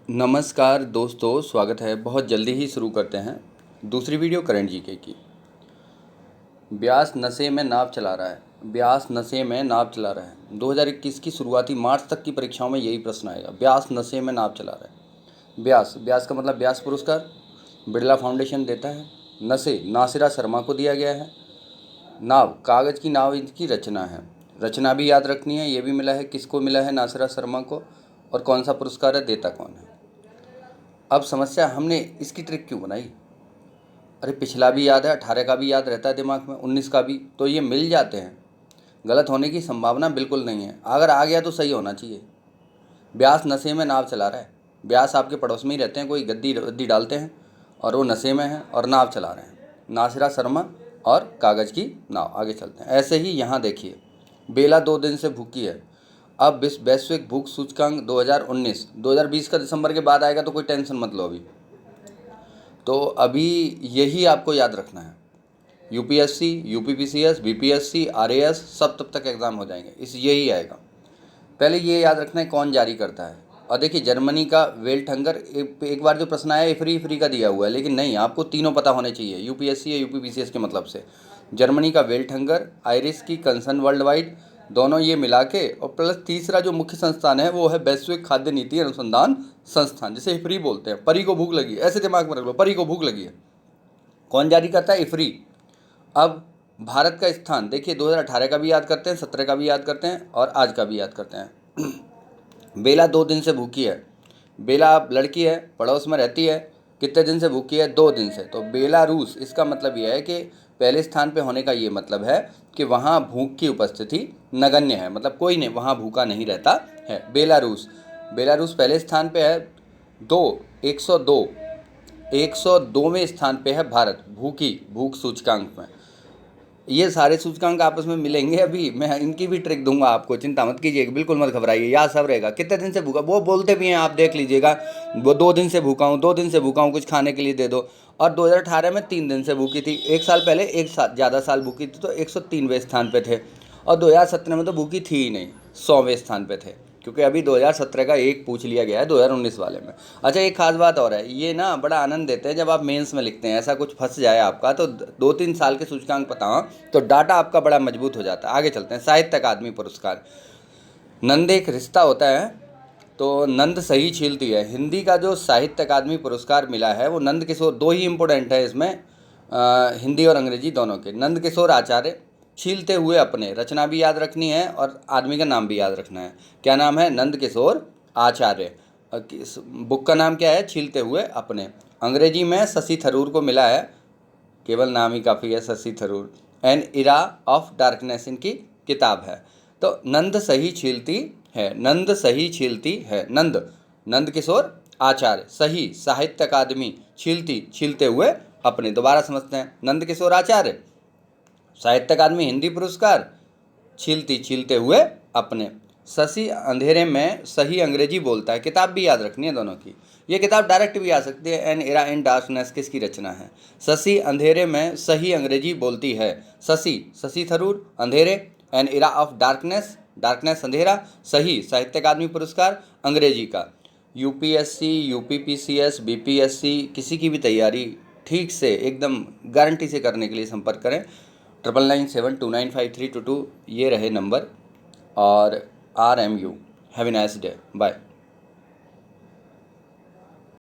नमस्कार दोस्तों, स्वागत है। बहुत जल्दी ही शुरू करते हैं दूसरी वीडियो करंट जीके की। ब्यास नशे में नाव चला रहा है। ब्यास नशे में नाव चला रहा है। 2021 की शुरुआती मार्च तक की परीक्षाओं में यही प्रश्न आएगा। ब्यास नशे में नाव चला रहा है। ब्यास का मतलब ब्यास पुरस्कार बिरला फाउंडेशन देता है। नशे नासिरा शर्मा को दिया गया है। नाव कागज़ की नाव इनकी रचना है। रचना भी याद रखनी है। ये भी मिला है, किसको मिला है? नासिरा शर्मा को। और कौन सा पुरस्कार है, देता कौन है? अब समस्या, हमने इसकी ट्रिक क्यों बनाई? अरे पिछला भी याद है, 18 का भी याद रहता है दिमाग में, 19 का भी, तो ये मिल जाते हैं। गलत होने की संभावना बिल्कुल नहीं है। अगर आ गया तो सही होना चाहिए। ब्यास नशे में नाव चला रहा है। ब्यास आपके पड़ोस में ही रहते हैं, कोई गद्दी रद्दी डालते हैं और वो नशे में हैं और नाव चला रहे हैं। नासिरा शर्मा और कागज़ की नाव। आगे चलते हैं। ऐसे ही यहाँ देखिए, बेला 2 दिन से भूखी है। अब वैश्विक भूख सूचकांक 2019 2020 का दिसंबर के बाद आएगा, तो कोई टेंशन मत लो अभी। तो अभी यही आपको याद रखना है। यूपीएससी, यूपीपीसीएस, बीपीएससी, आरएएस सब तब तक एग्ज़ाम हो जाएंगे, यही आएगा। पहले ये याद रखना है कौन जारी करता है। और देखिए, जर्मनी का वेल्टहंगर, एक बार जो प्रश्न आया फ्री का दिया हुआ है, लेकिन नहीं, आपको तीनों पता होने चाहिए, यूपीएससी या यूपीपीसीएस के मतलब से। जर्मनी का वेल्टहंगर, आयरिश की कंसर्न वर्ल्ड वाइड, दोनों ये मिला के, और प्लस तीसरा जो मुख्य संस्थान है वो है वैश्विक खाद्य नीति अनुसंधान संस्थान, जिसे इफ्री बोलते हैं। परी को भूख लगी है, ऐसे दिमाग में रख लो, परी को भूख लगी है। कौन जारी करता है? इफ्री। अब भारत का स्थान देखिए, 2018 का भी याद करते हैं, 17 का भी याद करते हैं और आज का भी याद करते हैं। बेला 2 दिन से भूखी है। बेला अब लड़की है, पड़ोस में रहती है। कितने दिन से भूखी है? 2 दिन से। तो बेलारूस, इसका मतलब यह है कि पहले स्थान पे होने का ये मतलब है कि वहाँ भूख की उपस्थिति नगण्य है, मतलब कोई नहीं वहाँ भूखा नहीं रहता है। बेलारूस पहले स्थान पे है। 102वें स्थान पे है भारत भूख सूचकांक में। ये सारे सूचकांक आपस में मिलेंगे। अभी मैं इनकी भी ट्रिक दूंगा आपको, चिंता मत कीजिए, बिल्कुल मत घबराइए, याद सब रहेगा। कितने दिन से भूखा, वो बोलते भी हैं, आप देख लीजिएगा, वो 2 दिन से भूखा हूँ, 2 दिन से भूखा हूँ, कुछ खाने के लिए दे दो। और 2018 में 3 दिन से भूखी थी। एक साल पहले एक साल ज़्यादा साल भूखी थी, तो 103वें स्थान पे थे। और 2017 में तो भूखी थी ही नहीं, 100वें स्थान पे थे, क्योंकि अभी 2017 का एक पूछ लिया गया है 2019 वाले में। अच्छा, एक खास बात और है, ये ना बड़ा आनंद देते हैं जब आप मेंस में लिखते हैं। ऐसा कुछ फंस जाए आपका तो 2-3 साल के सूचकांक पता हो तो डाटा आपका बड़ा मजबूत हो जाता है। आगे चलते हैं। साहित्य अकादमी पुरस्कार। नंद एक रिश्ता होता है, तो नंद सही छीलती है। हिंदी का जो साहित्य अकादमी पुरस्कार मिला है वो नंद किशोर, 2 ही इम्पोर्टेंट है इसमें, हिंदी और अंग्रेजी दोनों के। नंद किशोर आचार्य, छीलते हुए अपने, रचना भी याद रखनी है और आदमी का नाम भी याद रखना है। क्या नाम है? नंद किशोर आचार्य। बुक का नाम क्या है? छीलते हुए अपने। अंग्रेजी में शशि थरूर को मिला है, केवल नाम ही काफ़ी है, Shashi Tharoor. N era of darkness इनकी किताब है। तो नंद सही छीलती है, नंद सही छीलती है। नंद किशोर आचार्य, सही साहित्य अकादमी, छीलते हुए अपने। दोबारा समझते हैं। नंद किशोर आचार्य, साहित्य अकादमी हिंदी पुरस्कार, छीलते हुए अपने। शशि अंधेरे में सही अंग्रेजी बोलता है। किताब भी याद रखनी है दोनों की। ये किताब डायरेक्ट भी आ सकती है। एन इरा इन डार्कनेस किसकी रचना है? शशि अंधेरे में सही अंग्रेजी बोलती है। शशि थरूर, अंधेरे, N era of darkness, darkness अंधेरा, सही साहित्य अकादमी पुरस्कार अंग्रेजी का। यूपीएससी, यूपीपीसीएस, बीपीएससी, किसी की भी तैयारी ठीक से एकदम गारंटी से करने के लिए संपर्क करें 9997295322, ये रहे नंबर। और RMU। Have a nice day, bye.